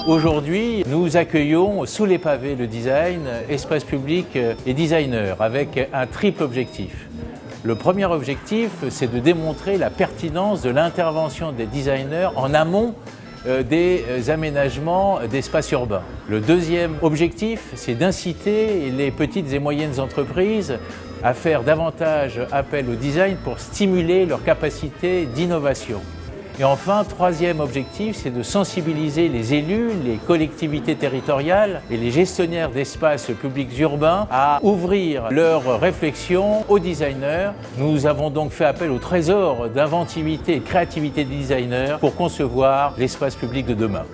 Aujourd'hui, nous accueillons sous les pavés le design, espace public et designer avec un triple objectif. Le premier objectif, c'est de démontrer la pertinence de l'intervention des designers en amont des aménagements d'espaces urbains. Le deuxième objectif, c'est d'inciter les petites et moyennes entreprises à faire davantage appel au design pour stimuler leur capacité d'innovation. Et enfin, troisième objectif, c'est de sensibiliser les élus, les collectivités territoriales et les gestionnaires d'espaces publics urbains à ouvrir leur réflexion aux designers. Nous avons donc fait appel au trésor d'inventivité et de créativité des designers pour concevoir l'espace public de demain.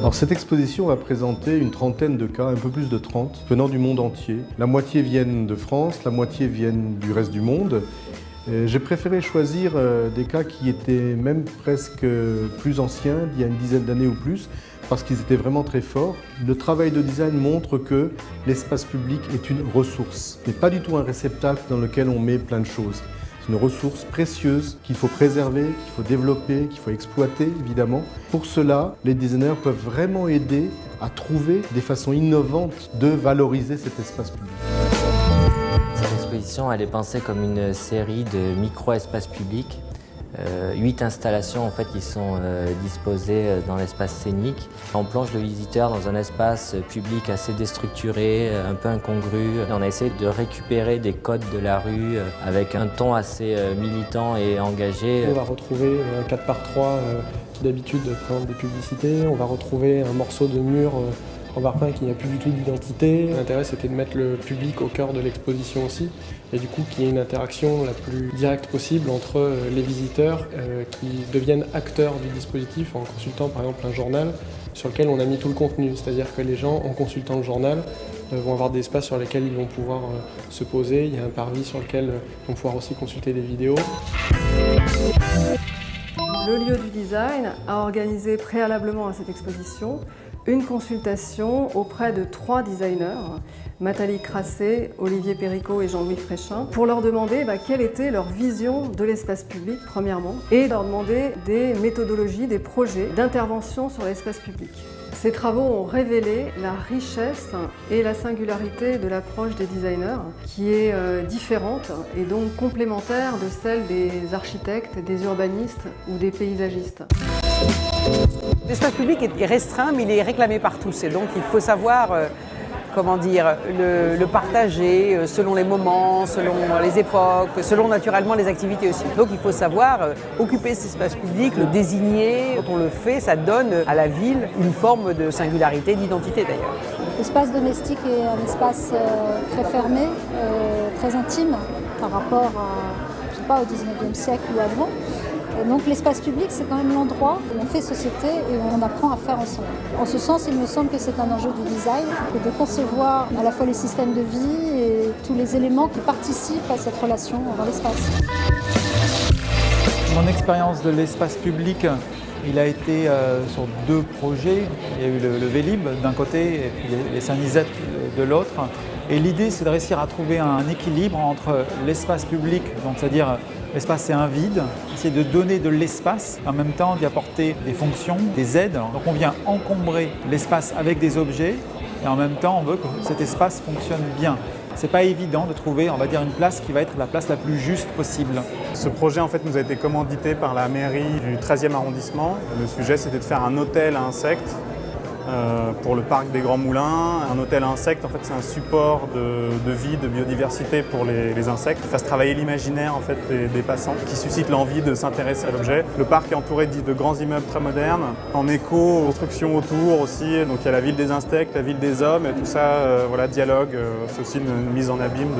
Alors cette exposition va présenter une trentaine de cas, un peu plus de 30, venant du monde entier. La moitié viennent de France, la moitié viennent du reste du monde. J'ai préféré choisir des cas qui étaient même presque plus anciens, d'il y a une dizaine d'années ou plus, parce qu'ils étaient vraiment très forts. Le travail de design montre que l'espace public est une ressource, et pas du tout un réceptacle dans lequel on met plein de choses. C'est une ressource précieuse qu'il faut préserver, qu'il faut développer, qu'il faut exploiter évidemment. Pour cela, les designers peuvent vraiment aider à trouver des façons innovantes de valoriser cet espace public. L'exposition, elle est pensée comme une série de micro-espaces publics. 8 installations en fait, qui sont disposées dans l'espace scénique. On plonge le visiteur dans un espace public assez déstructuré, un peu incongru. On a essayé de récupérer des codes de la rue avec un ton assez militant et engagé. On va retrouver un 4x3 qui d'habitude présente des publicités. On va retrouver un morceau de mur en parpaing qui n'a plus du tout d'identité. L'intérêt, c'était de mettre le public au cœur de l'exposition aussi, et du coup qu'il y ait une interaction la plus directe possible entre les visiteurs qui deviennent acteurs du dispositif en consultant par exemple un journal sur lequel on a mis tout le contenu. C'est-à-dire que les gens, en consultant le journal, vont avoir des espaces sur lesquels ils vont pouvoir se poser. Il y a un parvis sur lequel ils vont pouvoir aussi consulter des vidéos. Le lieu du design a organisé préalablement à cette exposition une consultation auprès de 3 designers, Nathalie Crassé, Olivier Péricot et Jean-Louis Fréchin, pour leur demander quelle était leur vision de l'espace public, premièrement, et leur demander des méthodologies, des projets d'intervention sur l'espace public. Ces travaux ont révélé la richesse et la singularité de l'approche des designers, qui est différente et donc complémentaire de celle des architectes, des urbanistes ou des paysagistes. L'espace public est restreint, mais il est réclamé par tous. Et donc il faut savoir le partager selon les moments, selon les époques, selon naturellement les activités aussi. Donc il faut savoir occuper cet espace public, le désigner. Quand on le fait, ça donne à la ville une forme de singularité, d'identité d'ailleurs. L'espace domestique est un espace très fermé, très intime par rapport au 19e siècle ou avant. Et donc l'espace public, c'est quand même l'endroit où on fait société et où on apprend à faire ensemble. En ce sens, il me semble que c'est un enjeu du design, de concevoir à la fois les systèmes de vie et tous les éléments qui participent à cette relation dans l'espace. Mon expérience de l'espace public, il a été sur 2 projets. Il y a eu le Vélib d'un côté et puis les Saint-Nisette de l'autre. Et l'idée, c'est de réussir à trouver un équilibre entre l'espace public, donc c'est-à-dire l'espace c'est un vide, essayer de donner de l'espace, en même temps d'y apporter des fonctions, des aides. Donc on vient encombrer l'espace avec des objets et en même temps on veut que cet espace fonctionne bien. C'est pas évident de trouver, on va dire, une place qui va être la place la plus juste possible. Ce projet en fait nous a été commandité par la mairie du 13e arrondissement. Le sujet c'était de faire un hôtel à insectes pour le parc des Grands Moulins. Un hôtel à insectes, en fait, c'est un support de vie, de biodiversité pour les insectes, qui fasse travailler l'imaginaire en fait, des passants, qui suscite l'envie de s'intéresser à l'objet. Le parc est entouré de grands immeubles très modernes, en éco, construction autour aussi. Donc il y a la ville des insectes, la ville des hommes, et tout ça dialogue. C'est aussi une mise en abîme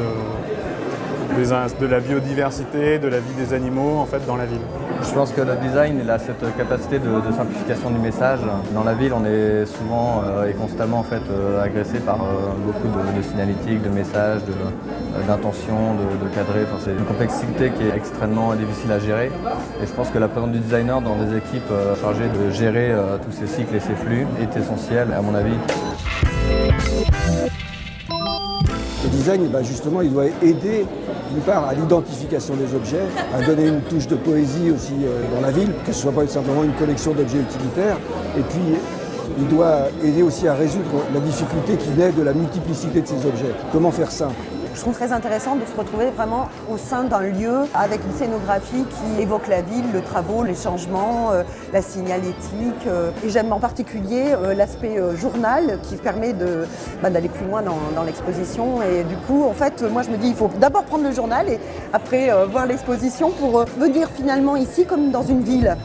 de la biodiversité, de la vie des animaux en fait, dans la ville. Je pense que le design il a cette capacité de simplification du message. Dans la ville, on est souvent et constamment en fait, agressé par beaucoup de signalétiques, de messages, d'intentions, de cadrer. Enfin, c'est une complexité qui est extrêmement difficile à gérer. Et je pense que la présence du designer dans des équipes chargées de gérer tous ces cycles et ces flux est essentielle, à mon avis. Le design, justement, il doit aider d'une part à l'identification des objets, à donner une touche de poésie aussi dans la ville, que ce ne soit pas simplement une collection d'objets utilitaires. Et puis, il doit aider aussi à résoudre la difficulté qui naît de la multiplicité de ces objets. Comment faire simple? Je trouve très intéressant de se retrouver vraiment au sein d'un lieu avec une scénographie qui évoque la ville, le travaux, les changements, la signalétique. Et j'aime en particulier l'aspect journal qui permet d'aller plus loin dans l'exposition. Et du coup, en fait, moi je me dis il faut d'abord prendre le journal et après voir l'exposition pour venir finalement ici comme dans une ville.